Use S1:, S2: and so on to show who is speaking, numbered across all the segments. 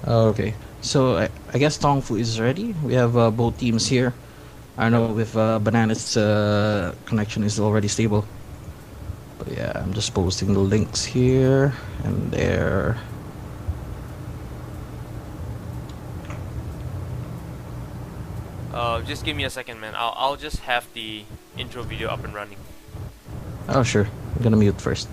S1: Okay, so I guess TongFu is ready. We have both teams here. I don't know if Banana's connection is already stable. But yeah, I'm just posting the links here and there.
S2: Just give me a second, man. I'll just have the intro video up and running.
S1: Oh, sure. I'm gonna mute first.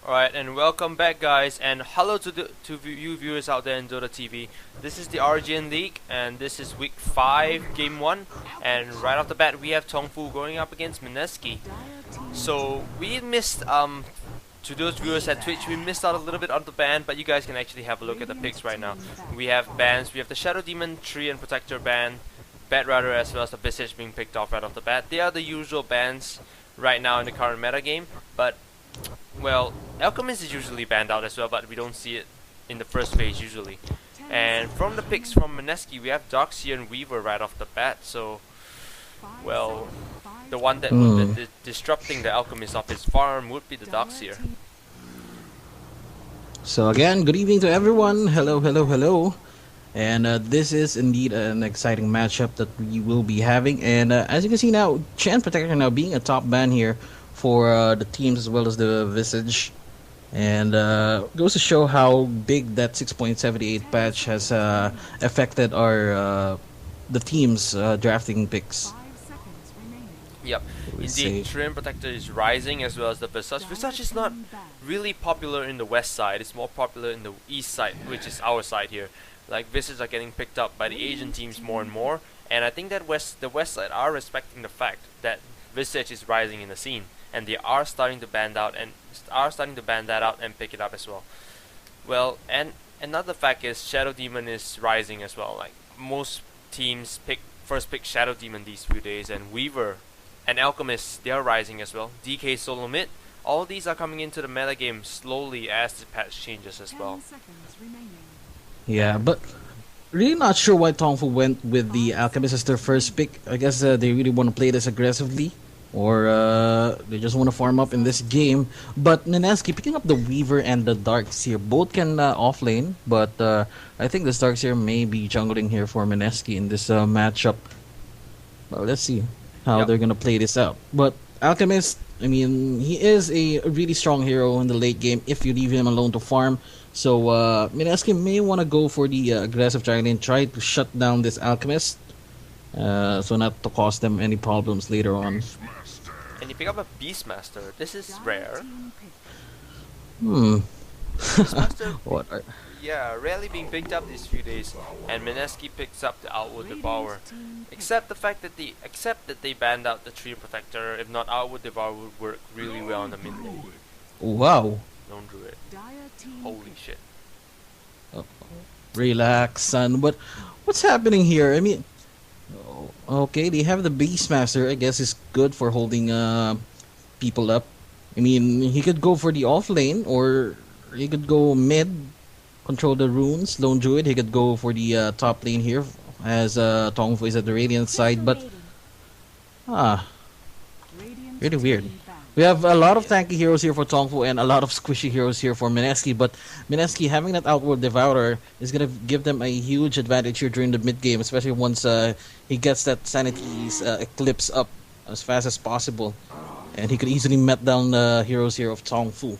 S2: Alright, and welcome back, guys, and hello to you viewers out there in Dota TV. This is the RGN League, and this is Week 5, Game 1, and right off the bat we have TongFu going up against Mineski. So, we missed, to those viewers at Twitch, we missed out a little bit on the ban, but you guys can actually have a look at the picks right now. We have bans, we have the Shadow Demon, Tree, and Protector ban, Batrider, as well as the Visage being picked off right off the bat. They are the usual bans right now in the current meta game, but well, Alchemist is usually banned out as well, but we don't see it in the first phase usually. And from the picks from Mineski, we have Darkseer and Weaver right off the bat, so well, the one that would be disrupting the Alchemist off his farm would be the Darkseer.
S1: So again, good evening to everyone. Hello, hello, hello. And this is indeed an exciting matchup that we will be having. And as you can see now, Chance Protector now being a top ban here for the teams as well as the Visage. And goes to show how big that 6.78 patch has affected our the team's drafting picks.
S2: Yep, indeed, Treant Protector is rising as well as the Visage. Visage is not really popular in the west side, it's more popular in the east side, which is our side here. Like, Visage are getting picked up by the Asian teams more and more, and I think that the west side are respecting the fact that Visage is rising in the scene, and they are starting to ban out and pick it up as well. Well, and another fact is Shadow Demon is rising as well. Like, most teams first pick Shadow Demon these few days, and Weaver and Alchemist, they are rising as well. DK Solo Mid, all these are coming into the meta game slowly as the patch changes as well.
S1: Yeah, but really not sure why TongFu went with the Alchemist as their first pick. I guess they really want to play this aggressively, or they just want to farm up in this game. But Mineski picking up the Weaver and the Darkseer, both can offlane, but I think the Darkseer may be jungling here for Mineski in this matchup. Well, let's see how they're gonna play this out. But Alchemist, I mean, he is a really strong hero in the late game if you leave him alone to farm. So, Mineski may want to go for the aggressive dragon and try to shut down this Alchemist, so not to cause them any problems later on.
S2: And you pick up a Beastmaster. This is rare.
S1: Hmm.
S2: Beastmaster,
S1: What?
S2: yeah, rarely being picked up these few days. And Mineski picks up the Outward Devourer. Except that they banned out the Tree Protector. If not, Outward Devourer would work really well in the mid lane.
S1: Wow.
S2: Lone Druid. Holy shit.
S1: Oh, relax, son. But what's happening here? I mean, okay, they have the Beastmaster. I guess is good for holding people up. I mean, he could go for the off lane, or he could go mid, control the runes. Lone Druid, he could go for the top lane here, as TongFu is at the Radiant side. But ah, really weird. We have a lot of tanky heroes here for TongFu and a lot of squishy heroes here for Mineski, but Mineski having that Outward Devourer is going to give them a huge advantage here during the mid game, especially once he gets that Sanity's Eclipse up as fast as possible. And he could easily met down the heroes here of TongFu.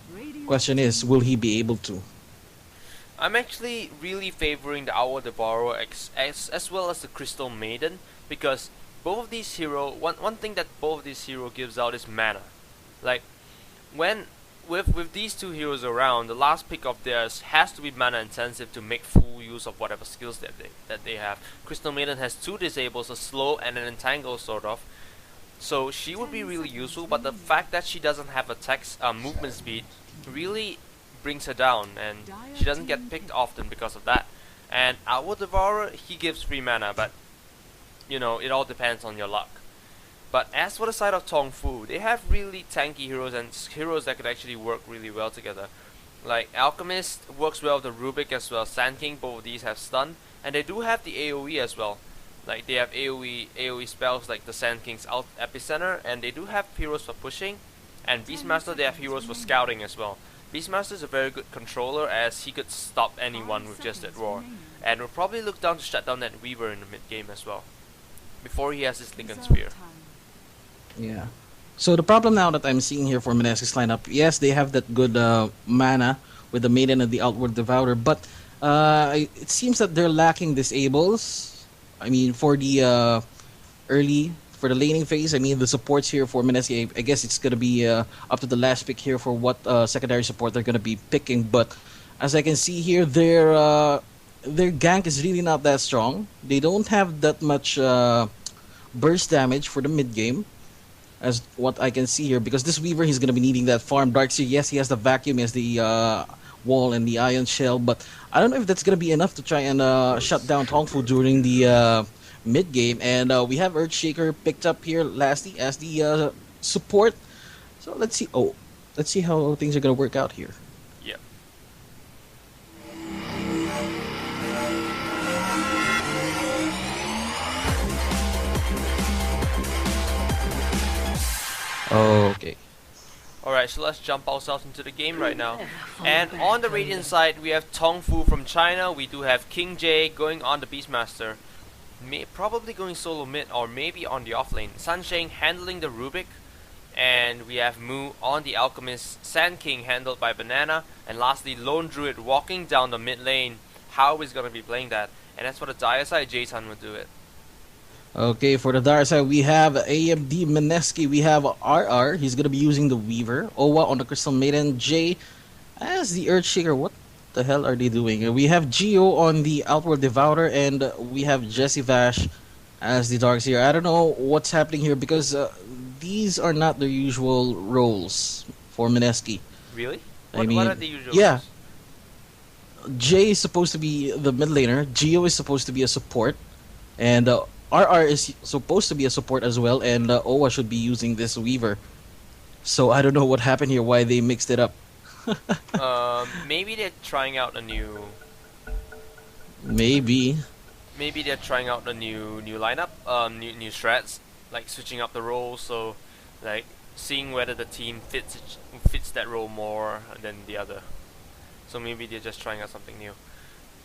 S1: Question is, will he be able to?
S2: I'm actually really favoring the Outward Devourer as well as the Crystal Maiden, because both of these one thing that both of these hero gives out is mana. Like, when with these two heroes around, the last pick of theirs has to be mana intensive to make full use of whatever skills that they have. Crystal Maiden has two disables, a slow and an entangle sort of. So she would be really useful, but the fact that she doesn't have attack movement speed really brings her down, and she doesn't get picked often because of that. And Outward Devourer, he gives free mana, but you know, it all depends on your luck. But as for the side of TongFu, they have really tanky heroes and heroes that could actually work really well together. Like Alchemist works well with the Rubik as well. Sand King, both of these have stun, and they do have the AoE as well. Like they have AoE spells like the Sand King's Epicenter, and they do have heroes for pushing. And Beastmaster, they have heroes for scouting as well. Beastmaster is a very good controller as he could stop anyone with just that roar, and will probably look down to shut down that Weaver in the mid game as well, before he has his Lincoln Sphere.
S1: Yeah. So the problem now that I'm seeing here for Mineski's lineup, yes, they have that good mana with the Maiden and the Outward Devourer, but it seems that they're lacking disables. I mean, for the for the laning phase, I mean, the supports here for Mineski, I guess it's going to be up to the last pick here for what secondary support they're going to be picking. But as I can see here, their gank is really not that strong. They don't have that much burst damage for the mid game, as what I can see here, because this Weaver, he's going to be needing that farm. Darkseer, yes, he has the vacuum, he has the wall and the ion shell, but I don't know if that's going to be enough to try and shut down TongFu during the mid game. And we have Earthshaker picked up here lastly as the support. So let's see. Oh, let's see how things are going to work out here.
S2: Yeah.
S1: Okay.
S2: Alright, so let's jump ourselves into the game right now. And on the Radiant side, we have TongFu from China. We do have King J going on the Beastmaster. Probably going solo mid or maybe on the offlane. Sunshine handling the Rubik. And we have Mu on the Alchemist. Sand King handled by Banana. And lastly, Lone Druid walking down the mid lane. How is going to be playing that? And as for the Dire side, Jtan will do it.
S1: Okay, for the dark side, we have AMD.Mineski, we have RR, he's going to be using the Weaver, Owa on the Crystal Maiden, J as the Earthshaker. What the hell are they doing? We have Geo on the Outward Devourer, and we have Jesse Vash as the Darkseer. I don't know what's happening here, because these are not the usual roles for Mineski.
S2: Really?
S1: What
S2: are the usual
S1: yeah,
S2: roles?
S1: Jay is supposed to be the mid laner, Geo is supposed to be a support, and RR is supposed to be a support as well, and Owa should be using this Weaver. So I don't know what happened here, why they mixed it up.
S2: Maybe they're trying out a new.
S1: Maybe.
S2: Maybe they're trying out a new lineup, new strats, like switching up the roles. So, like seeing whether the team fits that role more than the other. So maybe they're just trying out something new.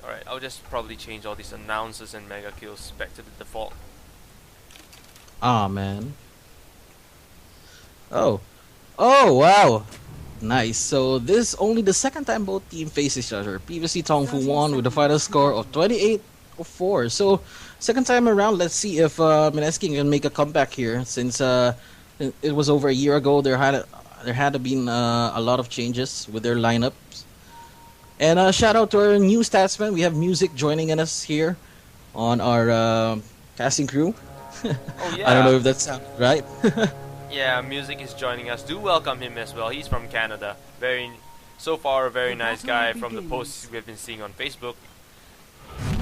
S2: Alright, I'll just probably change all these announcers and mega kills back to the default.
S1: Ah, man. Oh. Oh, wow. Nice. So this is only the second time both team face each other. Previously, TongFu won with a final score of 28-4. So second time around, let's see if Mineski can make a comeback here. Since it was over a year ago, there had been a lot of changes with their lineups. And shout out to our new statsman. We have Music joining in us here on our casting crew.
S2: Oh
S1: I don't
S2: yeah.
S1: know if that sounds right.
S2: Yeah, Music is joining us. Do welcome him as well. He's from Canada. So far a very nice guy from the posts we've been seeing on Facebook.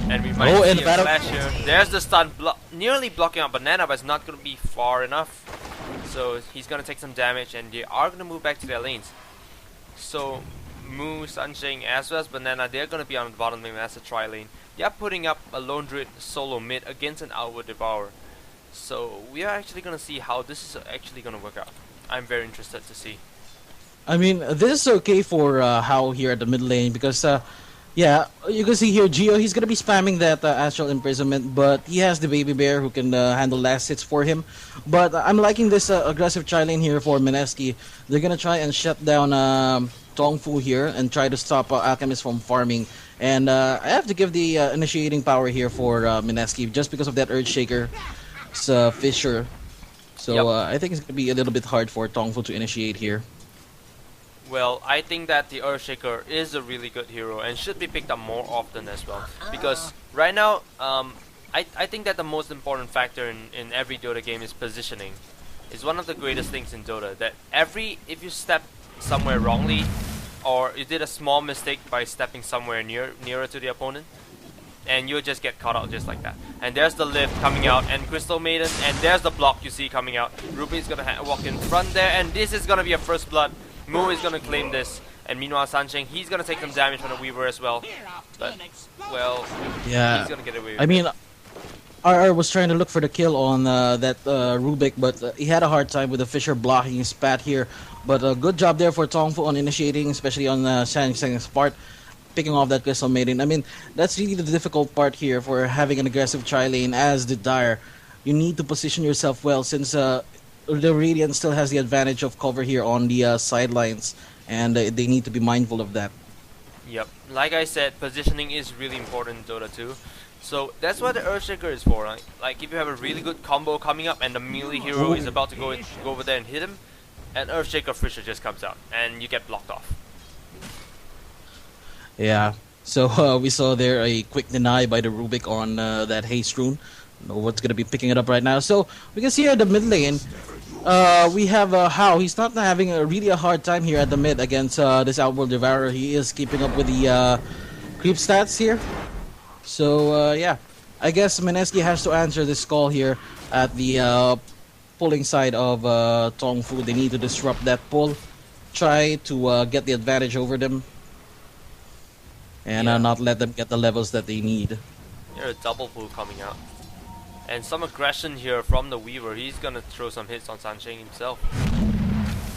S2: And we might
S1: Oh, and
S2: see a
S1: battle.
S2: flash here. There's the stun, nearly blocking out Banana, but it's not going to be far enough. So he's going to take some damage, and they are going to move back to their lanes. So Moo, Sunshine, as well as Banana, they're going to be on the bottom lane as a tri lane. They're putting up a Lone Druid solo mid against an Outward Devourer. So we are actually going to see how this is actually going to work out. I'm very interested to see.
S1: I mean, this is okay for How here at the mid lane because, yeah, you can see here Geo, he's going to be spamming that Astral Imprisonment, but he has the Baby Bear who can handle last hits for him. But I'm liking this aggressive tri lane here for Mineski. They're going to try and shut down TongFu here and try to stop Alchemist from farming. And I have to give the initiating power here for Mineski just because of that Earth Shaker. It's Fisher. So
S2: Yep.
S1: I think it's going to be a little bit hard for TongFu to initiate here.
S2: Well, I think that the Earthshaker is a really good hero and should be picked up more often as well. Because right now, I think that the most important factor in every Dota game is positioning. It's one of the greatest things in Dota. That if you step somewhere wrongly, or you did a small mistake by stepping somewhere nearer to the opponent, and you'll just get caught out just like that. And there's the lift coming out, and Crystal Maiden, and there's the block you see coming out. Ruby's gonna walk in front there, and this is gonna be a first blood. Moo is gonna claim this, and meanwhile Sancheng, he's gonna take some damage from the Weaver as well. But, well,
S1: Yeah.
S2: he's gonna get away with
S1: I mean,
S2: it.
S1: RR was trying to look for the kill on that Rubik, but he had a hard time with the Fisher blocking his spat here. But good job there for TongFu on initiating, especially on Sancheng's part, picking off that Crystal Maiden. I mean, that's really the difficult part here for having an aggressive tri-lane as the Dire. You need to position yourself well since the Radiant still has the advantage of cover here on the sidelines, and they need to be mindful of that.
S2: Yep, like I said, positioning is really important in Dota 2. So that's what the Earthshaker is for. Right? Like if you have a really good combo coming up and the melee hero is about to go over there and hit him, an Earthshaker Fisher just comes out and you get blocked off.
S1: Yeah. So we saw there a quick deny by the Rubik on that haste rune. Know what's gonna be picking it up right now. So we can see here at the mid lane, we have How. He's not having really a hard time here at the mid against this Outworld Devourer. He is keeping up with the creep stats here. So yeah, I guess Mineski has to answer this call here at the pulling side of TongFu. They need to disrupt that pull, try to get the advantage over them, and
S2: Yeah.
S1: not let them get the levels that they need.
S2: There's a double pull coming out. And some aggression here from the Weaver. He's gonna throw some hits on Sansheng himself.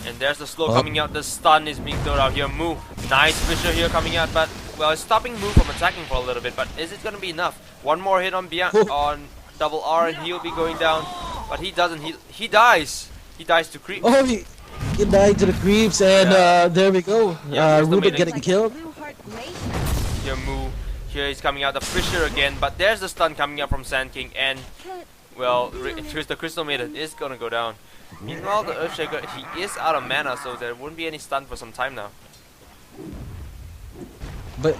S2: And there's the slow coming out. The stun is being thrown out here. Moo. Nice Fisher here coming out, but well, it's stopping Moo from attacking for a little bit. But is it gonna be enough? One more hit on on double R, and he'll be going down. But he doesn't. He dies. He dies to creep.
S1: Oh, he died to the creeps, and
S2: Yeah.
S1: there we go.
S2: Yeah, Crystal
S1: Rubik
S2: Maiden.
S1: getting killed.
S2: Here Moo. Here he's coming out. The Fisher again. But there's the stun coming out from Sand King, and well, the Crystal Maiden is gonna go down. Meanwhile, the Earthshaker, he is out of mana, so there wouldn't be any stun for some time now.
S1: But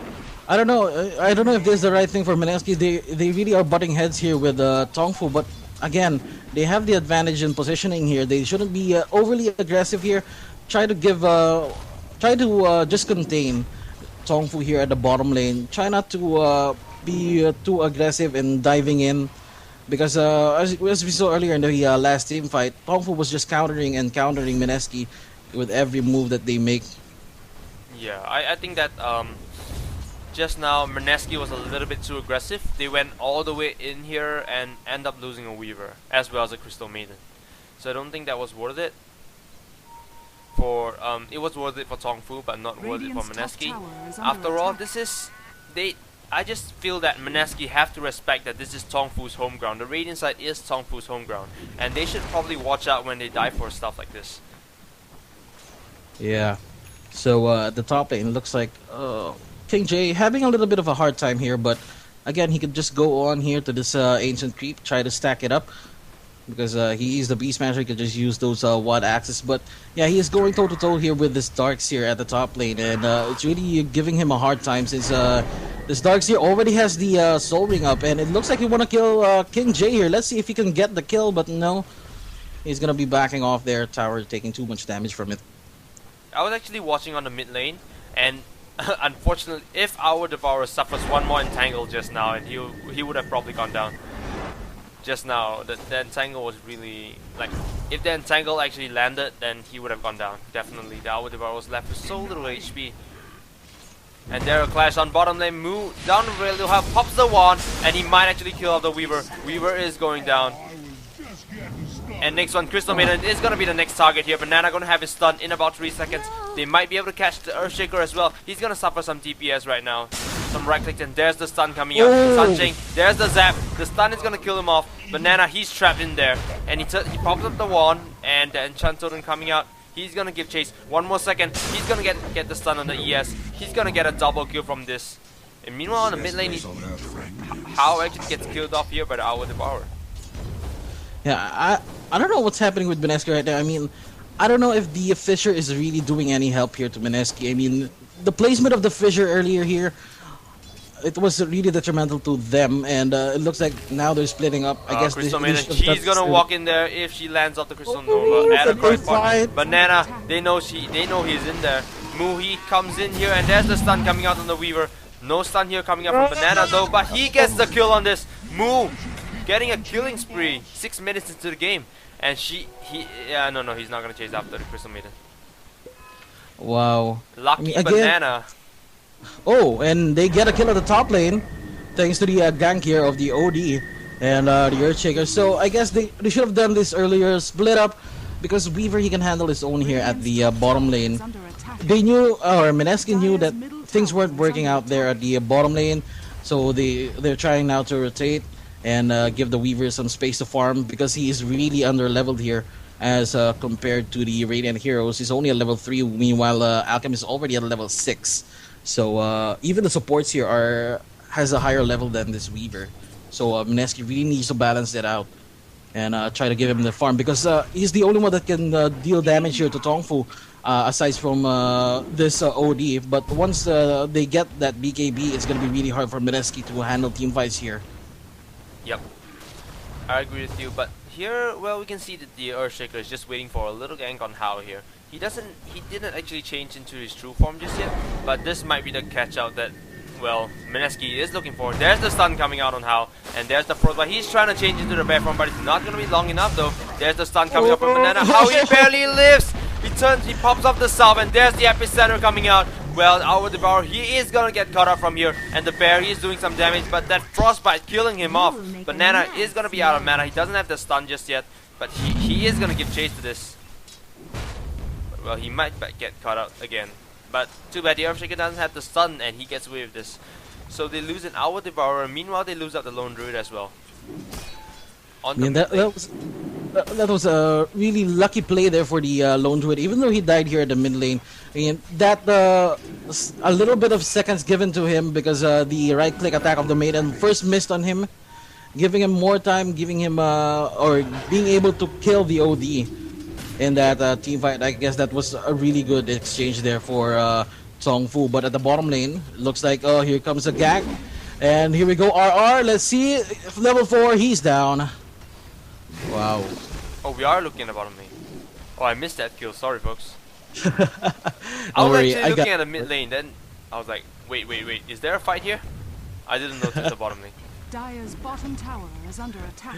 S1: I don't know. I don't know if this is the right thing for Mineski. They really are butting heads here with TongFu, but again, they have the advantage in positioning here. They shouldn't be overly aggressive here. Try to just contain TongFu here at the bottom lane. Try not to be too aggressive in diving in. Because as we saw earlier in the last team fight, TongFu was just countering Mineski with every move that they make.
S2: Yeah, I think that just now Myneski was a little bit too aggressive. They went all the way in here and end up losing a Weaver as well as a Crystal Maiden. So I don't think that was worth it. It was worth it for TongFu, but not worth it for Myneski. After all, I just feel that Myneski have to respect that this is TongFu's home ground. The Radiant side is TongFu's home ground, and they should probably watch out when they die for stuff like this.
S1: Yeah. So at the top lane, it looks like King J having a little bit of a hard time here, but again, he could just go on here to this ancient creep, try to stack it up because he is the beast master. He could just use those wad axes, but yeah, he is going toe to toe here with this Darks here at the top lane, and it's really giving him a hard time since this Darks here already has the Soul Ring up, and it looks like he want to kill King J here. Let's see if he can get the kill, but no, he's gonna be backing off there. Tower taking too much damage from it.
S2: I was actually watching on the mid lane, and unfortunately, if our Devourer suffers one more entangle just now, and he would have probably gone down. Just now, the entangle was really like, if the entangle actually landed, then he would have gone down. Definitely, the our Devourer was left with so little HP. And there a clash on bottom lane. Moo down real low, pops the wand, and he might actually kill off the Weaver. Weaver is going down. And next one, Crystal Maiden is going to be the next target here. Banana going to have his stun in about 3 seconds. They might be able to catch the Earthshaker as well. He's going to suffer some DPS right now. Some right click, and there's the stun coming out. Stun chain, there's the zap. The stun is going to kill him off. Banana, he's trapped in there. And he pops up the wand, and the Enchant Totem coming out. He's going to give chase. 1 more second. He's going to get the stun on the ES. He's going to get a double kill from this. And meanwhile, on the mid lane, How actually gets killed off here by the Our Devourer.
S1: Yeah, I don't know what's happening with Mineski right now. I mean, I don't know if the Fissure is really doing any help here to Mineski. I mean, the placement of the Fissure earlier here, it was really detrimental to them, and it looks like now they're splitting up. I guess
S2: Crystal Maiden, she's gonna walk in there if she lands off the Crystal Nova at a correct point. Banana, they know he's in there. Moo, he comes in here, and there's the stun coming out on the Weaver. No stun here coming up from Banana though, but he gets the kill on this. Moo getting a killing spree 6 minutes into the game, and he's not gonna chase after the Crystal Maiden.
S1: Wow.
S2: Lucky Banana.
S1: Oh, and they get a kill at the top lane thanks to the gank here of the OD and the Earthshaker. So I guess they should have done this earlier, split up, because Weaver, he can handle his own here at the bottom lane. They knew, or Mineski knew, that things weren't working out there at the bottom lane, so they're trying now to rotate and give the Weaver some space to farm, because he is really under leveled here as compared to the Radiant heroes. He's only at level 3, meanwhile Alchemist is already at level 6. So even the supports here has a higher level than this Weaver. So Mineski really needs to balance that out and try to give him the farm, because he's the only one that can deal damage here to TongFu, aside from this OD. But once they get that BKB, it's going to be really hard for Mineski to handle team fights here.
S2: Yep, I agree with you, but here, well, we can see that the Earthshaker is just waiting for a little gank on How here. He didn't actually change into his true form just yet, but this might be the catch out that, well, Mineski is looking for. There's the stun coming out on How, and there's the Frostbite. He's trying to change into the bear form, but it's not going to be long enough though. There's the stun coming up from Banana. How he barely lives! He pops off the south, and there's the epicenter coming out. Well, our Devourer, he is gonna get caught up from here, and the bear, he is doing some damage, but that Frostbite killing him off. Banana is gonna be out of mana. He doesn't have the stun just yet, but he is gonna give chase to this. Well, he might get caught out again, but too bad the Earthshaker doesn't have the stun, and he gets away with this. So they lose an Our Devourer. Meanwhile, they lose out the Lone Druid as well.
S1: That was a really lucky play there for the Lone Druid, even though he died here at the mid lane. I mean, that a little bit of seconds given to him, because the right click attack of the Maiden first missed on him, giving him more time, giving him or being able to kill the OD in that team fight. I guess that was a really good exchange there for TongFu. But at the bottom lane, looks like, oh, here comes a gank, and here we go, RR. Let's see, level 4, he's down. Wow.
S2: Oh, we are looking at the bottom lane. Oh, I missed that kill. Sorry, folks. I was actually looking at the mid lane. Then I was like, wait. Is there a fight here? I didn't notice the bottom lane.
S3: Dire's bottom tower is under attack.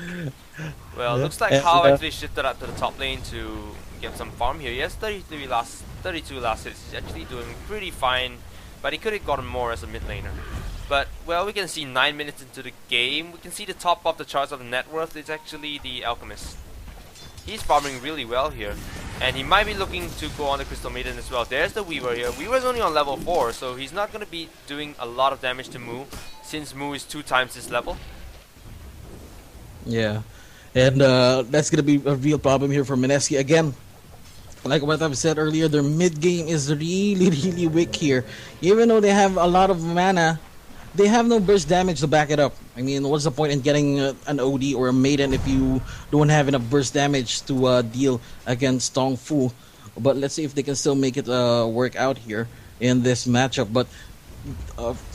S2: Well, looks like How actually shifted up to the top lane to get some farm here. He has 32 last hits. He's actually doing pretty fine, but he could have gotten more as a mid laner. But, well, we can see 9 minutes into the game. We can see the top of the charts of the net worth is actually the Alchemist. He's farming really well here, and he might be looking to go on the Crystal Maiden as well. There's the Weaver here. Weaver's only on level 4, so he's not going to be doing a lot of damage to Moo, since Moo is 2 times his level.
S1: Yeah, and that's going to be a real problem here for Mineski again. like what I've said earlier, their mid game is really, really weak here. Even though they have a lot of mana, they have no burst damage to back it up. I mean, what's the point in getting an OD or a Maiden if you don't have enough burst damage to deal against TongFu? But let's see if they can still make it work out here in this matchup. But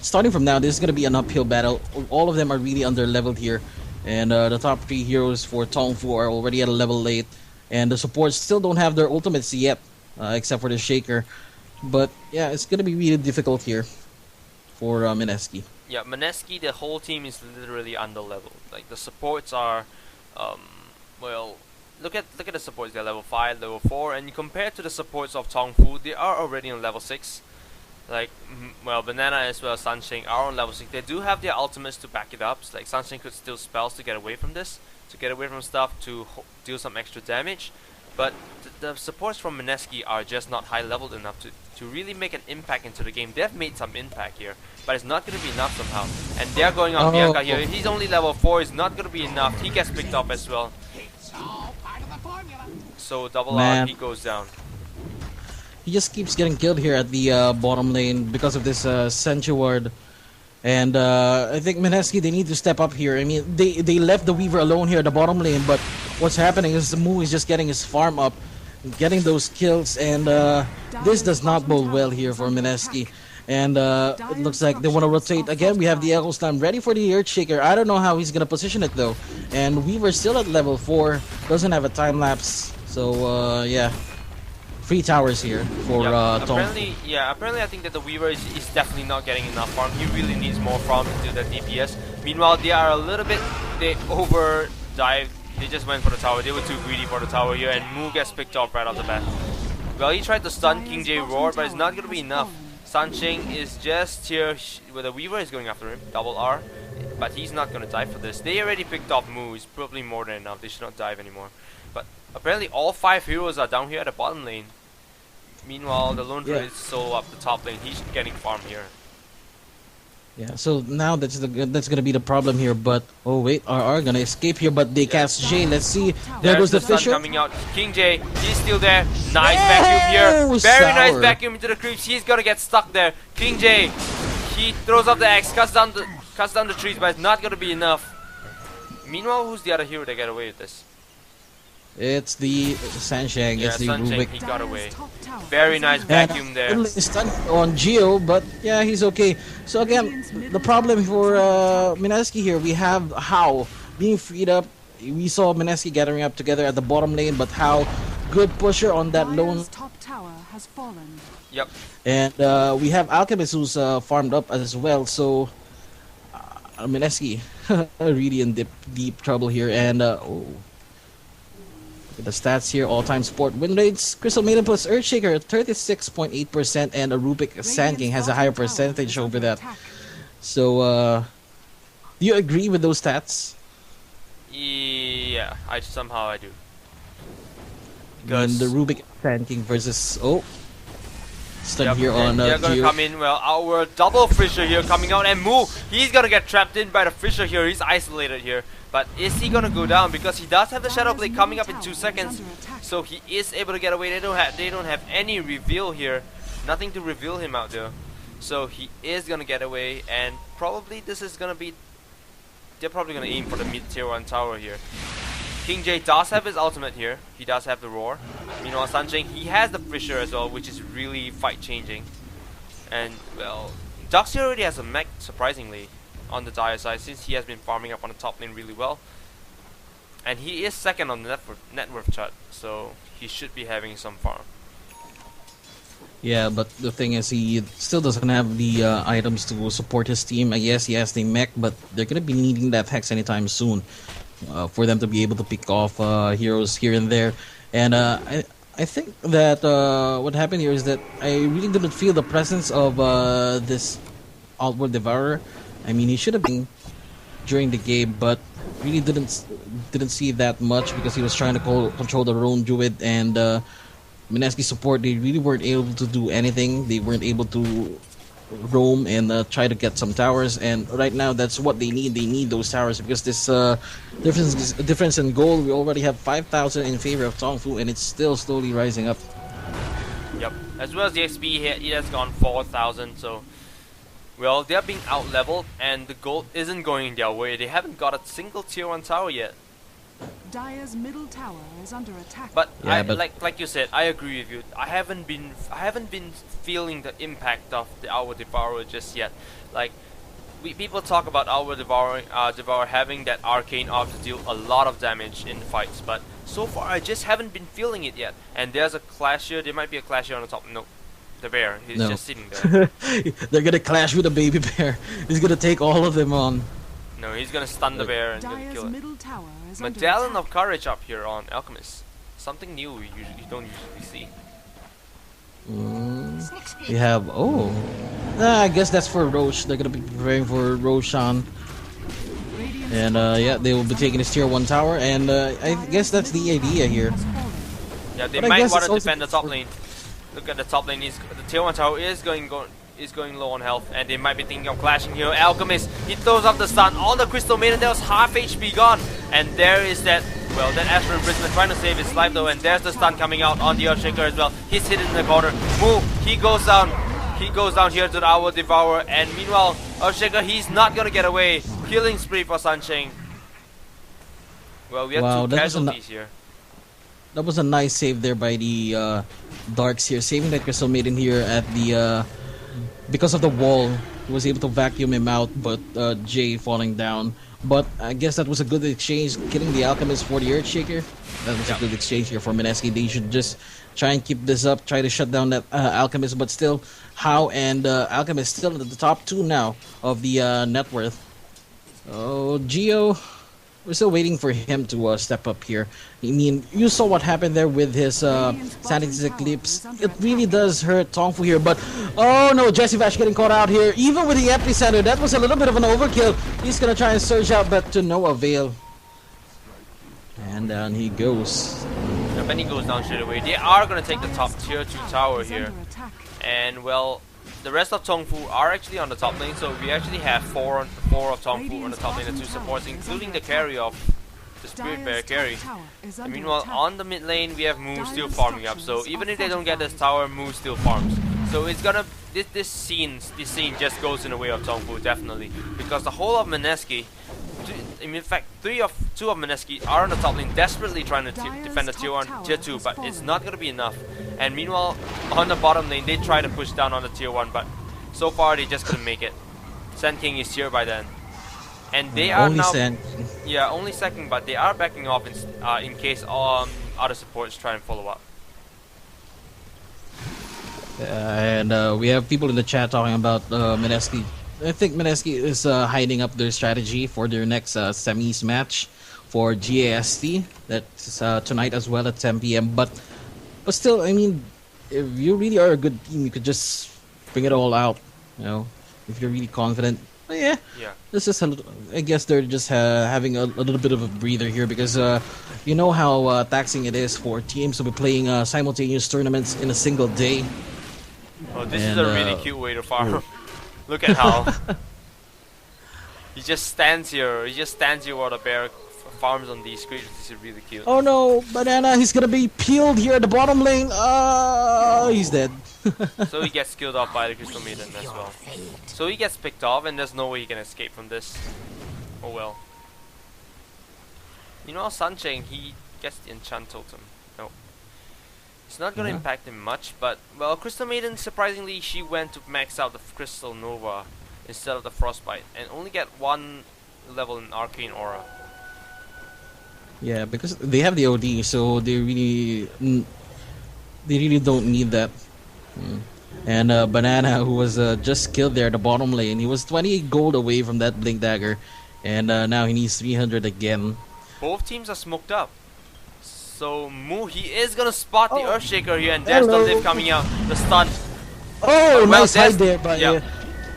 S1: starting from now, this is going to be an uphill battle. All of them are really under-leveled here. And the top 3 heroes for TongFu are already at a level 8. And the supports still don't have their ultimates yet, except for the Shaker. But yeah, it's going to be really difficult here for Mineski.
S2: Yeah, Mineski, the whole team is literally under-leveled. Like, the supports are, well, look at the supports. They're level 5, level 4, and compared to the supports of TongFu, they are already on level 6. Like, well, Banana as well as Sunshine are on level 6. They do have their ultimates to back it up. So, like, Sunshine could steal spells to get away from this, to get away from stuff, to deal some extra damage. But the supports from Mineski are just not high leveled enough to really make an impact into the game. They've made some impact here, but it's not going to be enough somehow. And they're going on Bianca here. He's only level 4. It's not going to be enough. He gets picked up as well. So double R, he goes down.
S1: He just keeps getting killed here at the bottom lane because of this Senchu ward. And I think Mineski, they need to step up here. I mean, they left the Weaver alone here at the bottom lane, but what's happening is the Mu is just getting his farm up, getting those kills, and this does not bode well here for Mineski. And it looks like they want to rotate again. We have the Echo Slam ready for the Earthshaker. I don't know how he's going to position it though. And Weaver still at level 4, doesn't have a time lapse. So yeah. 3 towers here for
S2: apparently I think that the Weaver is definitely not getting enough farm. He really needs more farm to do that DPS. Meanwhile, they are a little bit, they over dived. They just went for the tower. They were too greedy for the tower here, and Mu gets picked off right off the bat. Well, he tried to stun King J Roar, but it's not going to be enough. Sancheng is just here where the Weaver is going after him, double R, but he's not going to dive for this. They already picked off Mu. It's probably more than enough. They should not dive anymore. But apparently all 5 heroes are down here at the bottom lane. Meanwhile, the Lone Druid is solo up the top lane. He's getting farm here.
S1: Yeah, so now that's gonna be the problem here. But oh wait, RR gonna escape here, but they cast J. Let's see. There goes the Fisher
S2: coming out. King J, he's still there. Nice vacuum here. Very nice vacuum into the creeps. He's gonna get stuck there. King J, he throws up the axe, cuts down the trees, but it's not gonna be enough. Meanwhile, who's the other hero that get away with this?
S1: It's the Sanshang.
S2: Yeah,
S1: it's the
S2: Sanshang,
S1: Rubik.
S2: he got away. Very nice vacuum there.
S1: Stun on Geo, but yeah, he's okay. So again, the problem for Mineski here, we have How being freed up. We saw Mineski gathering up together at the bottom lane, but How, good pusher on that lone.
S3: Top tower has fallen.
S2: Yep.
S1: And we have Alchemist who's farmed up as well. So Mineski really in deep trouble here. And oh. The stats here, all-time sport win rates. Crystal Maiden plus Earthshaker 36.8%, and a Rubik Sand King has a higher percentage over that. So, do you agree with those stats?
S2: Yeah, somehow I do.
S1: And the Rubik Sand King versus stun here on
S2: they're gonna
S1: Geo.
S2: come in. Well, our double Fisher here coming out, and Mu, he's gonna get trapped in by the Fisher here. He's isolated here. But is he gonna go down? Because he does have the Shadow Blade coming up in 2 seconds, so he is able to get away. They don't have any reveal here, nothing to reveal him out there. So he is gonna get away, and probably this is gonna be. They're probably gonna aim for the mid tier 1 tower here. King J does have his ultimate here. He does have the roar. Meanwhile, Sancheng, he has the Fisher as well, which is really fight changing. And well, Duxie already has a mech, surprisingly, on the dire side, since he has been farming up on the top lane really well. And he is second on the net worth chart, so he should be having some farm.
S1: Yeah, but the thing is, he still doesn't have the items to support his team. Yes, he has the mech, but they're going to be needing that Hex anytime soon for them to be able to pick off heroes here and there. And I think that what happened here is that I really didn't feel the presence of this Outward Devourer. I mean, he should have been during the game, but really didn't see that much because he was trying to control the Roan Druid, and Mineski support, they really weren't able to do anything. They weren't able to roam and try to get some towers, and right now that's what they need. They need those towers because this difference in gold, we already have 5,000 in favor of TongFu, and it's still slowly rising up.
S2: Yep. As well as the XP, it has gone 4,000. So, well, they're being out leveled, and the gold isn't going their way. They haven't got a single tier 1 tower yet.
S3: Dire's middle tower is under attack.
S2: But,
S1: Yeah,
S2: like you said, I agree with you. I haven't been feeling the impact of the Hour Devourer just yet. Like, people talk about Hour Devourer having that arcane off to deal a lot of damage in fights, but so far I just haven't been feeling it yet. And there's a clash here. There might be a clash here on the top. No, the bear. He's just sitting there.
S1: They're gonna clash with a baby bear. He's gonna take all of them on.
S2: No, he's gonna stun the bear and gonna
S3: Dire's
S2: kill it.
S3: middle tower is under
S2: Medallion
S3: attack.
S2: of Courage up here on Alchemist. Something new you don't usually see.
S1: We have I guess that's for Roche. They're gonna be preparing for Roshan,
S3: Radiant's
S1: and
S3: top
S1: yeah,
S3: tower
S1: they will
S3: is
S1: be taking
S3: under
S1: his tier 1 tower, and I
S3: Dire's
S1: guess that's the
S3: middle
S1: idea
S3: tower
S1: here.
S3: has fallen.
S2: Yeah, they
S1: But I
S2: might
S1: guess
S2: want
S1: it's
S2: to
S1: also
S2: defend the top
S1: for-
S2: lane. Look at the top lane. The tier 1 tower is going low on health, and they might be thinking of clashing here. Alchemist, he throws up the stun on the Crystal Maiden. There was half HP gone, and there is that. Well, that Astral Imprisonment trying to save his life though, and there's the stun coming out on the Earthshaker as well. He's hidden in the corner. Move. He goes down. He goes down here to the Hour Devourer, and meanwhile, Earthshaker, he's not gonna get away. Killing spree for Sunshine. Well, we have
S1: Wow,
S2: two
S1: that was a
S2: casualties here.
S1: That was a nice save there by the Darks here, saving that Crystal Maiden here at the because of the wall. He was able to vacuum him out, but Jay falling down. But I guess that was a good exchange, killing the Alchemist for the Earthshaker. That was a good exchange here for Mineski. They should just try and keep this up, try to shut down that Alchemist. But still, How and Alchemist still at the top 2 now of the net worth. Oh, Geo. We're still waiting for him to step up here. I mean, you saw what happened there with his Sanity Eclipse. It really does hurt TongFu here, but oh no, Jesse Vash getting caught out here. Even with the Epicenter, that was a little bit of an overkill. He's gonna try and surge out, but to no avail. And down he goes.
S2: And then he goes down straight away. They are gonna take the top tier 2 tower
S3: Is
S2: here.
S3: under attack.
S2: And well, the rest of TongFu are actually on the top lane, so we actually have four of TongFu on the top lane and 2 supports, including the carry of the Spirit Bear
S3: Dire's
S2: carry.
S3: top tower is
S2: And
S3: under
S2: meanwhile,
S3: attack.
S2: on the mid lane, we have Moo still
S3: Dire's
S2: farming up. So
S3: structures
S2: even
S3: are
S2: if they don't get this
S3: fortified.
S2: tower, Moo still farms. So it's gonna this scene just goes in the way of TongFu definitely, because the whole of Mineski, in fact, two of Mineski are on the top lane desperately trying to defend the tier 1, tier 2, but it's not gonna be enough. And meanwhile, on the bottom lane, they try to push down on the tier 1, but so far they just couldn't make it. Sand King is here by then, and they are
S1: Only
S2: now
S1: Sand.
S2: yeah, only second, but they are backing off in case other supports try and follow up.
S1: And we have people in the chat talking about Mineski. I think Mineski is hiding up their strategy for their next semis match for GAST. That's tonight as well at 10 p.m. But still, I mean, if you really are a good team, you could just bring it all out. You know, if you're really confident. But yeah, this is I guess they're just having a little bit of a breather here because you know how taxing it is for teams to be playing simultaneous tournaments in a single day.
S2: Oh, this is
S1: And,
S2: a really cute way to farm. Look at how he just stands here. He just stands here while the bear farms on these creatures. This is really cute.
S1: Oh no, Banana, he's gonna be peeled here at the bottom lane. He's dead.
S2: So he gets killed off by the Crystal Maiden as well. So he gets picked off, and there's no way he can escape from this. Oh well. You know, Sunshine, he gets the enchant totem. No. It's not gonna impact him much, but well, Crystal Maiden, surprisingly, she went to max out the Crystal Nova instead of the Frostbite, and only get 1 level in Arcane Aura.
S1: Yeah, because they have the OD, so they really don't need that. And Banana, who was just killed there at the bottom lane, he was 20 gold away from that Blink Dagger, and now he needs 300 again.
S2: Both teams are smoked up. So Moo, he is gonna spot the
S1: Oh.
S2: Earthshaker here, and there's
S1: Hello.
S2: the lift coming out, the stun.
S1: Oh,
S2: Well,
S1: nice
S2: there's-
S1: hide there, but
S2: yeah.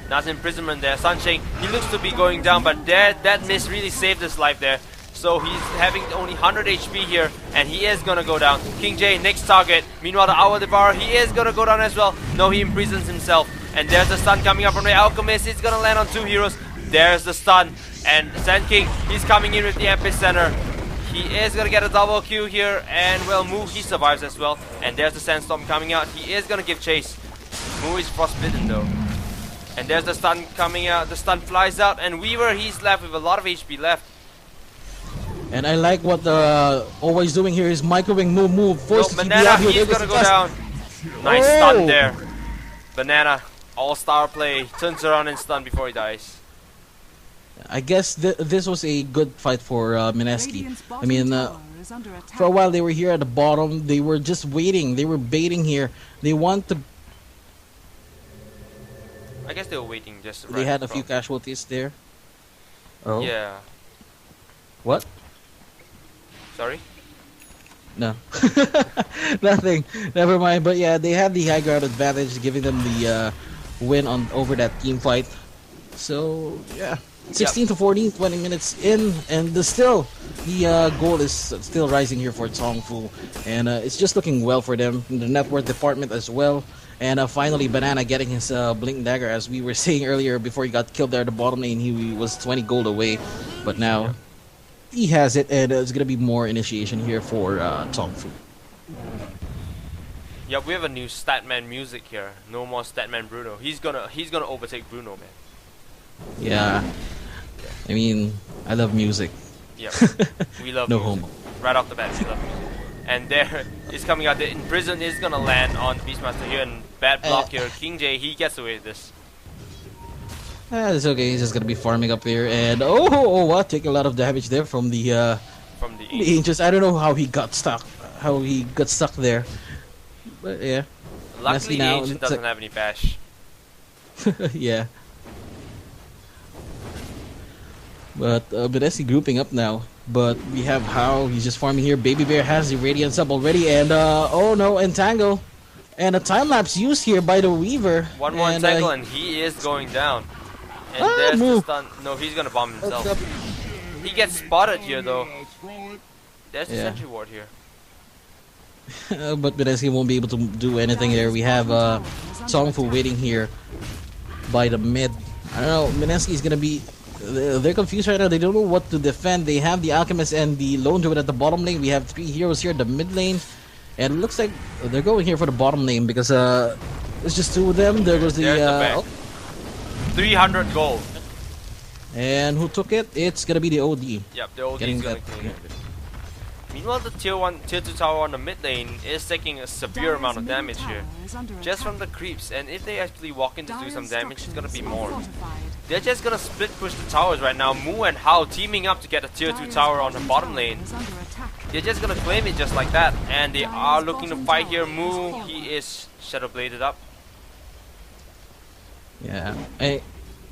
S2: That's imprisonment there. Sunshine, he looks to be going down, but that miss really saved his life there. So he's having only 100 HP here, and he is gonna go down. King J, next target. Meanwhile, the Hour Devourer, he is gonna go down as well. No, he imprisons himself. And there's the stun coming up from the Alchemist. It's gonna land on 2 heroes. There's the stun. And Sand King, he's coming in with the Epicenter. He is gonna get a double kill here, and well, Moo, he survives as well. And there's the Sandstorm coming out. He is gonna give chase. Mu is frostbitten though. And there's the stun coming out. The stun flies out, and Weaver, he's left with a lot of HP left.
S1: And I like what always doing here is microwing move. Forces
S2: Banana, he's gonna go down. Nice stun there. Banana, all-star play. Turns around and stun before he dies.
S1: I guess this was a good fight for Mineski. I mean, for a while they were here at the bottom. They were just waiting. They were baiting here. They want to.
S2: I guess they were waiting just.
S1: They had a few casualties there. Oh.
S2: Yeah.
S1: What?
S2: Sorry?
S1: No. Nothing. Never mind. But yeah, they had the high ground advantage, giving them the win over that team fight. So yeah, 16 to 14, 20 minutes in, and still the goal is still rising here for TongFu, and it's just looking well for them in the net worth department as well. And finally, Banana getting his Blink Dagger, as we were saying earlier, before he got killed there at the bottom lane. He was 20 gold away, but now he has it, and it's gonna be more initiation here for TongFu.
S2: Yeah, we have a new Statman music here. No more Statman Bruno. He's gonna overtake Bruno, man.
S1: Yeah, I mean, I love music.
S2: Yeah, we love
S1: no
S2: music.
S1: homo.
S2: Right off the bat, we love music. And there is coming out. The Imprison is gonna land on Beastmaster here, and bad block here. King J, he gets away with this.
S1: It's okay. He's just gonna be farming up here, and what? Taking a lot of damage there from the Angels. I don't know how he got stuck. How he got stuck there, but yeah.
S2: Luckily,
S1: now,
S2: Ancient doesn't have any bash.
S1: Yeah. But Mineski grouping up now. But we have how he's just farming here. Baby Bear has the Radiance up already, and oh no, Entangle. And a time lapse used here by the Weaver.
S2: One more Entangle, and he is going down. And there's the stun. No, he's gonna bomb himself. He gets spotted here though. There's the sentry ward here.
S1: But Mineski won't be able to do anything there. We have TongFu waiting here by the mid. I don't know. Mineski is gonna be. They're confused right now. They don't know what to defend. They have the Alchemist and the Lone Druid at the bottom lane. We have 3 heroes here at the mid lane. And it looks like they're going here for the bottom lane because it's just 2 of them. There goes the
S2: 300 gold.
S1: And who took it? It's gonna be the OD.
S2: Yep, the OD is gonna clean it. Meanwhile, the tier 2 tower on the mid lane is taking a severe amount of damage here. Just from the creeps, and if they actually walk in to do some damage, it's gonna be more. They're just gonna split push the towers right now. Mu and Hao teaming up to get a tier 2 tower on the bottom lane. They're just gonna claim it just like that, and they are looking to fight here. Mu, he is shadow bladed up.
S1: Yeah,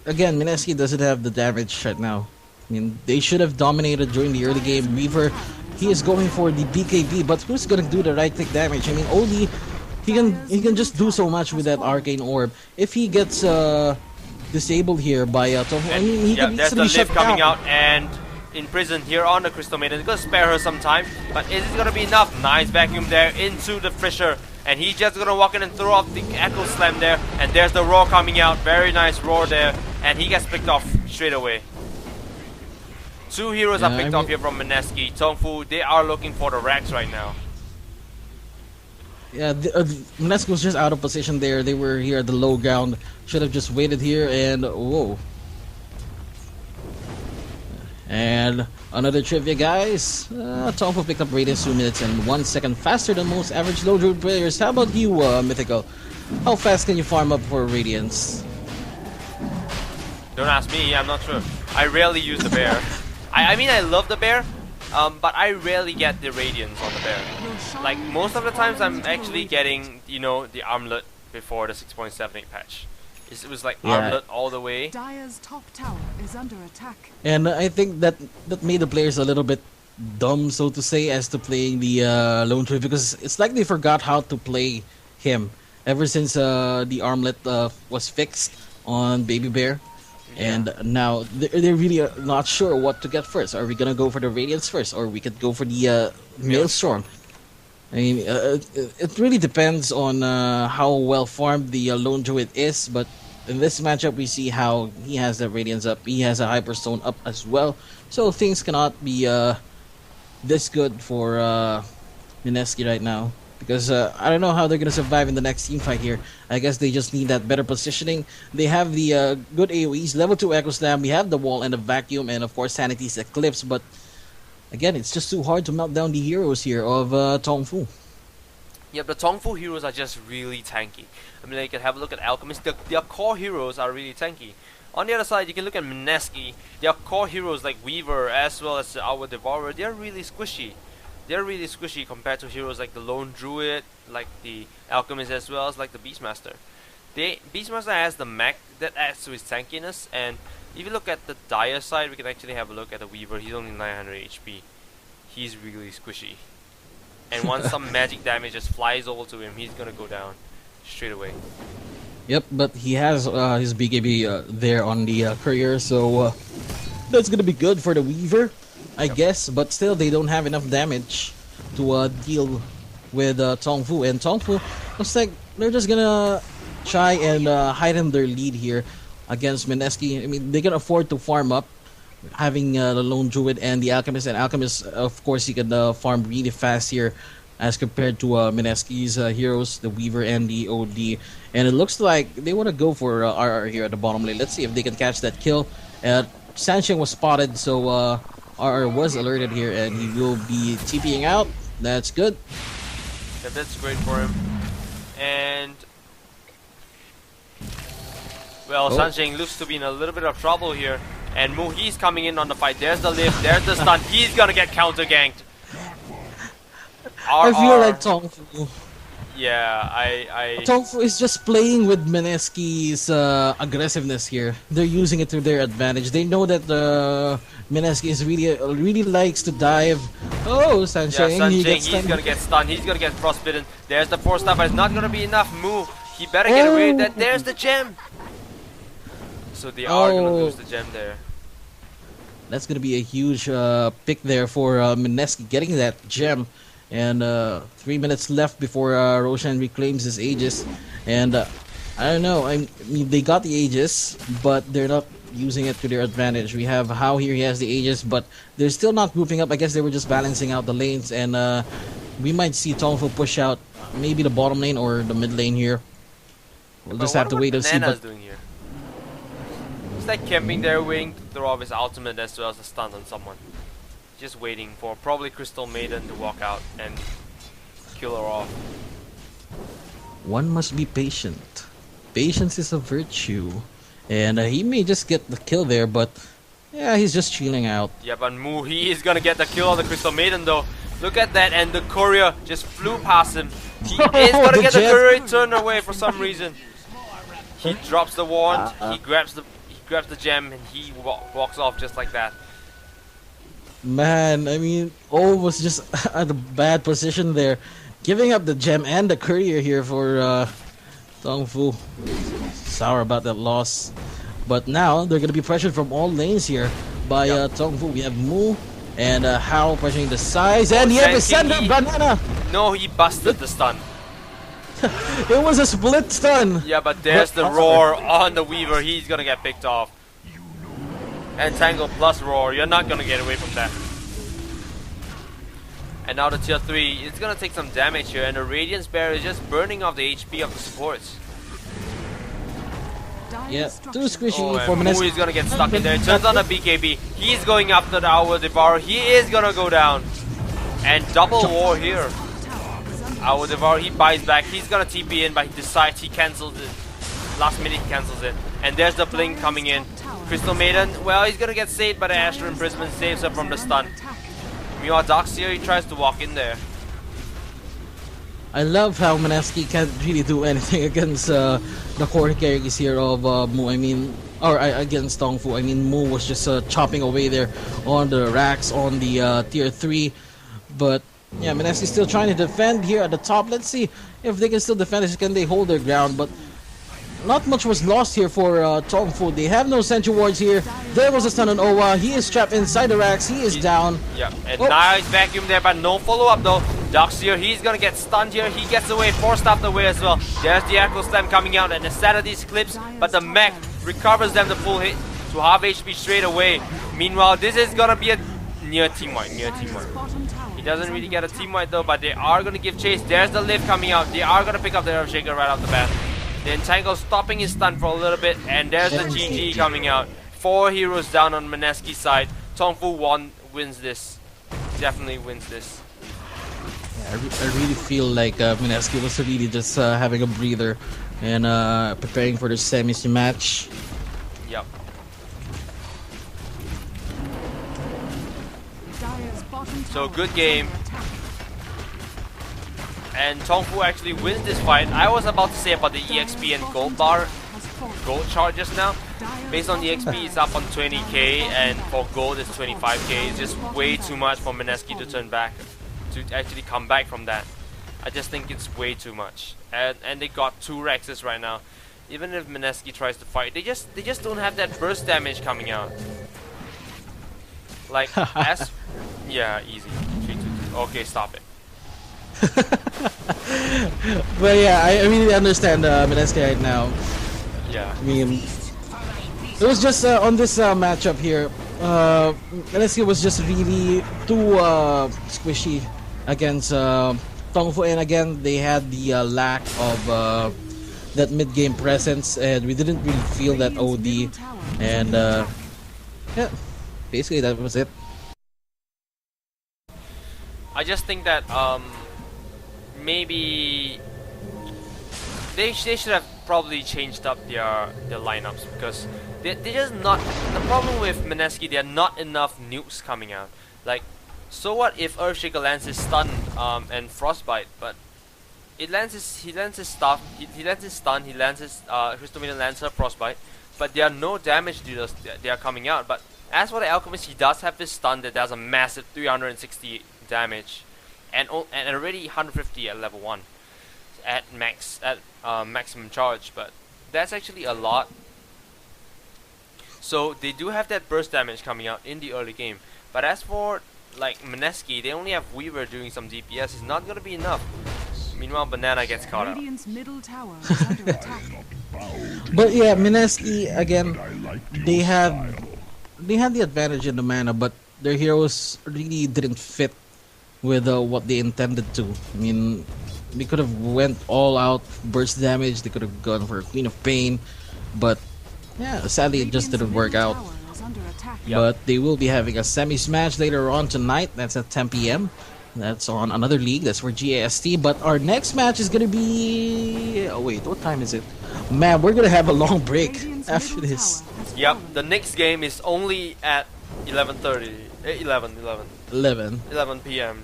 S1: again, Mineski doesn't have the damage right now. I mean, they should have dominated during the early game. Weaver, he is going for the BKB, but who's gonna do the right click damage? I mean, OD, he can just do so much with that arcane orb. If he gets disabled here by TongFu, I mean, he can
S2: there's the
S1: easily shut
S2: lift coming
S1: down.
S2: out, and in prison here on the Crystal Maiden. It's gonna spare her some time, but is it gonna be enough? Nice vacuum there into the Fisher, and he's just gonna walk in and throw off the Echo Slam there, and there's the roar coming out. Very nice roar there, and he gets picked off straight away. 2 heroes are picked off here from Mineski. TongFu, they are looking for the racks right now.
S1: Yeah, Mineski was just out of position there. They were here at the low ground. Should have just waited here, and whoa. And another trivia, guys. TongFu picked up Radiance 2 minutes and 1 second faster than most average low druid players. How about you, Mythical? How fast can you farm up for Radiance?
S2: Don't ask me, I'm not sure. I rarely use the bear. I mean, I love the bear, but I rarely get the Radiance on the bear. Like, most of the times I'm actually getting, you know, the armlet before the 6.78 patch. It was like armlet all the way.
S3: Dire's top tower is under attack.
S1: And I think that made the players a little bit dumb, so to say, as to playing the Lone Druid, because it's like they forgot how to play him ever since the armlet was fixed on Baby Bear. And now they're really not sure what to get first. Are we gonna go for the Radiance first, or we could go for the Maelstrom? I mean, it really depends on how well farmed the Lone Druid is. But in this matchup, we see how he has the Radiance up. He has a Hyperstone up as well. So things cannot be this good for Mineski right now. because I don't know how they're gonna survive in the next team fight here. I guess they just need that better positioning. They have the good AoEs, level 2 Echo Slam, we have the wall and the vacuum, and of course Sanity's Eclipse, but again, it's just too hard to melt down the heroes here of TongFu.
S2: Yeah, the TongFu heroes are just really tanky. I mean, you can have a look at Alchemist. Their core heroes are really tanky. On the other side, you can look at Mineski. Their core heroes like Weaver as well as our Devourer, they're really squishy. They're really squishy compared to heroes like the Lone Druid, like the Alchemist as well as like the Beastmaster. Beastmaster has the mech that adds to his tankiness, and if you look at the Dire side, we can actually have a look at the Weaver. He's only 900 HP. He's really squishy. And once some magic damage just flies over to him, he's gonna go down straight away.
S1: Yep, but he has his BKB there on the courier, so that's gonna be good for the Weaver, I guess. But still, they don't have enough damage to deal with TongFu, and TongFu looks like they're just gonna try and heighten their lead here against Mineski. I mean, they can afford to farm up, having the Lone Druid and the Alchemist. And Alchemist, of course, he can farm really fast here as compared to Mineski's heroes, the Weaver and the OD. And it looks like they want to go for RR here at the bottom lane. Let's see if they can catch that kill. Sansheng was spotted, so RR was alerted here, and he will be TPing out. That's good.
S2: Yeah, that's great for him. And well, Sansheng looks to be in a little bit of trouble here. And Muhi's coming in on the fight. There's the lift, there's the stun. He's gonna get counter ganked.
S1: I feel like TongFu.
S2: Yeah, I
S1: TongFu is just playing with Mineski's aggressiveness here. They're using it to their advantage. They know that Mineski is really likes to dive. Oh, Sansheng,
S2: yeah, he's gonna get stunned. He's gonna get frostbitten. There's the force stab, but it's not gonna be enough. Mu, he better get away with that. There's the gem. So they are gonna lose the gem there.
S1: That's gonna be a huge pick there for Mineski getting that gem. And 3 minutes left before Roshan reclaims his Aegis. And I don't know, I mean, they got the Aegis, but they're not using it to their advantage. We have How here, he has the Aegis, but they're still not grouping up. I guess they were just balancing out the lanes, and we might see TongFu push out maybe the bottom lane or the mid lane here. We'll just have to wait and see. But
S2: doing here? He's like camping there, waiting to throw off his ultimate as well as a stun on someone. Just waiting for probably Crystal Maiden to walk out and kill her off.
S1: One must be patient. Patience is a virtue. And he may just get the kill there, but yeah, he's just chilling out.
S2: Yeah, but Muhi is gonna get the kill on the Crystal Maiden though. Look at that, and the courier just flew past him. He is gonna get the courier turned away for some reason. He drops the wand, he grabs the gem, and he walks off just like that.
S1: Man, I mean, O was just at a bad position there. Giving up the gem and the courier here for TongFu. Sour about that loss. But now, they're going to be pressured from all lanes here by TongFu. We have Mu and Hao pressuring the sides. And he had to send a banana!
S2: No, he busted the stun.
S1: It was a split stun!
S2: Yeah, but there's the roar on the Weaver. He's going to get picked off. And Tangle plus roar, you're not gonna get away from that. And now the tier 3, it's gonna take some damage here, and the Radiance Bear is just burning off the HP of the supports.
S1: Yeah, too squishy for Mineski.
S2: He's gonna get stuck in there. Turns on the BKB. He's going after the Our Devourer. He is gonna go down. And double war here. Our Devourer, he buys back. He's gonna TP in, but he decides he cancels it. Last minute he cancels it. And there's the blink coming in. Crystal Maiden, well, he's gonna get saved by the Astral Imprisonment, saves her from the stun. Meanwhile, Darkseer, he tries to walk in there.
S1: I love how Mineski can't really do anything against the core carries here of Mu. I mean, or against TongFu. I mean, Mu was just chopping away there on the racks on the tier 3. But yeah, Mineski's still trying to defend here at the top. Let's see if they can still defend this. Can they hold their ground? But not much was lost here for TongFu. They have no Sentry Wards here. There was a stun on Owa. He is trapped inside the racks. He is down.
S2: Yeah, and nice vacuum there, but no follow-up though. Darkseer, he's gonna get stunned here. He gets away, forced out the way as well. There's the Echo Slam coming out, and the Sanity's clips, but the mech recovers them the full hit to half HP straight away. Meanwhile, this is gonna be a near team wipe. He doesn't really get a team wipe though, but they are going to give chase. There's the lift coming out. They are going to pick up the Earthshaker right off the bat. The Entangle stopping his stun for a little bit, and there's the GG coming out. 4 heroes down on Mineski's side. TongFu wins this. Definitely wins this.
S1: Yeah, I really feel like Mineski was really just having a breather and preparing for the semis match.
S2: Yep. So good game. And TongFu actually wins this fight. I was about to say about the EXP and gold chart just now. Based on the EXP, it's up on 20k, and for gold, it's 25k. It's just way too much for Mineski to turn back, to actually come back from that. I just think it's way too much. And they got 2 Rexes right now. Even if Mineski tries to fight, they just don't have that burst damage coming out. Like yeah, easy. 3, 2, 2. Okay, stop it.
S1: But yeah, I really understand Mineski right now.
S2: Yeah.
S1: I mean, it was just on this matchup here. Mineski was just really too squishy against TongFu, and again they had the lack of that mid-game presence, and we didn't really feel that OD. And yeah, basically that was it.
S2: I just think that maybe they should have probably changed up their lineups, because they're just not. The problem with Mineski, there are not enough nukes coming out. Like, so what if Earthshaker lands his stun and frostbite, but he lands his stuff, he lands his stun, he lands his Crystal Maiden lands her frostbite, but there are no damage dealers they are coming out. But as for the Alchemist, he does have his stun that does a massive 360 damage, and already 150 at level 1 at maximum charge, but that's actually a lot. So they do have that burst damage coming out in the early game, but as for like Mineski, they only have Weaver doing some DPS. It's not gonna be enough. Meanwhile, Banana gets caught out.
S3: Middle tower is under attack.
S1: But yeah, Mineski again, they had the advantage in the mana, but their heroes really didn't fit with what they intended to. I mean, they could have went all out burst damage. They could have gone for Queen of Pain, but yeah, sadly it just didn't work out.
S2: Yep.
S1: But they will be having a semis match later on tonight. That's at 10 p.m. That's on another league. That's for GAST. But our next match is gonna be. Oh wait, what time is it? Man, we're gonna have a long break after this.
S2: Yep, the next game is only at 11:30. 11 p.m.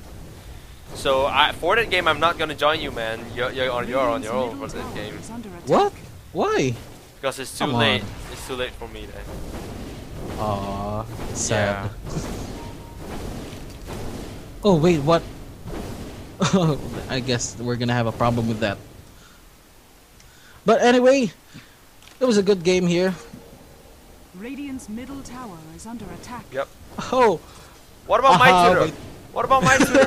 S2: So for that game, I'm not gonna join you, man. You're on your own for that game.
S1: What? Why?
S2: Because it's too late. It's too late for me then.
S1: Aww, sad.
S2: Yeah.
S1: Oh wait, what? I guess we're gonna have a problem with that. But anyway, it was a good game here.
S3: Radiant's middle tower is under attack.
S2: Yep.
S1: Oh.
S2: What about my tutor?
S1: wait.
S2: What about my tutor?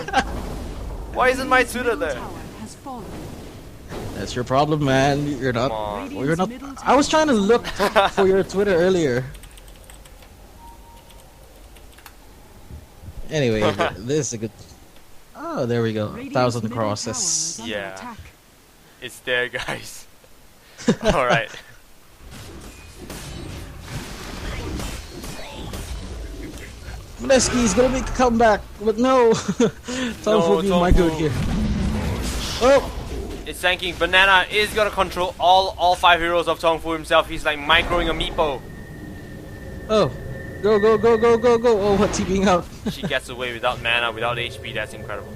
S2: Why isn't my tutor there?
S3: Tower has fallen.
S1: That's your problem, man. You're not.
S2: Come on.
S1: Well, you're not. I was trying to look for your Twitter earlier. Anyway, this is a good. Oh, there we go. 1,000 crosses.
S2: Yeah. It's there, guys. Alright.
S1: Mineski's gonna make a comeback, but no. TongFu being my good here. Oh!
S2: It's tanking. Banana is gonna control all 5 heroes of TongFu himself. He's like microing a meepo.
S1: Oh. Go, go, go, go, go, go. Oh, what's he being out?
S2: She gets away without mana, without HP. That's incredible.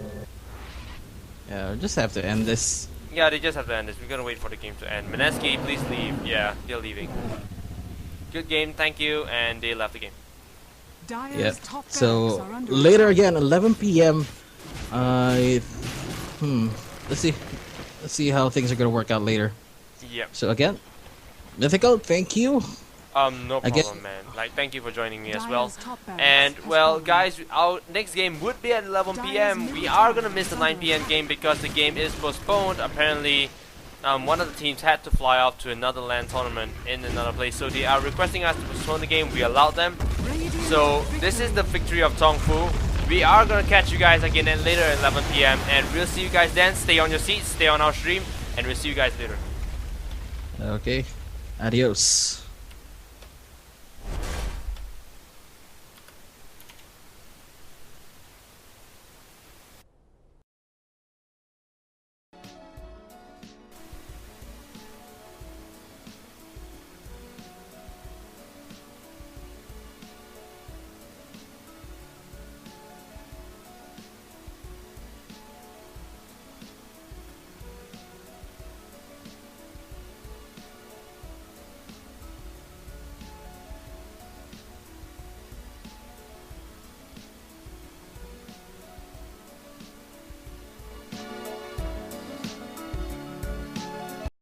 S1: Yeah, we just have to end this.
S2: Yeah, they just have to end this. We're gonna wait for the game to end. Mineski, please leave. Yeah, they're leaving. Good game, thank you, and they left the game.
S1: Yep. So later again, 11 p.m. Let's see how things are gonna work out later.
S2: Yep.
S1: So again, Mythical, thank you.
S2: No problem, man. Like, thank you for joining me as well. And well, guys, our next game would be at 11 p.m. We are gonna miss the 9 p.m. game because the game is postponed. Apparently, one of the teams had to fly off to another LAN tournament in another place, so they are requesting us to postpone the game. We allowed them. So this is the victory of TongFu. We are gonna catch you guys again at later at 11 p.m. and we'll see you guys then. Stay on your seats, stay on our stream, and we'll see you guys later.
S1: Okay. Adios.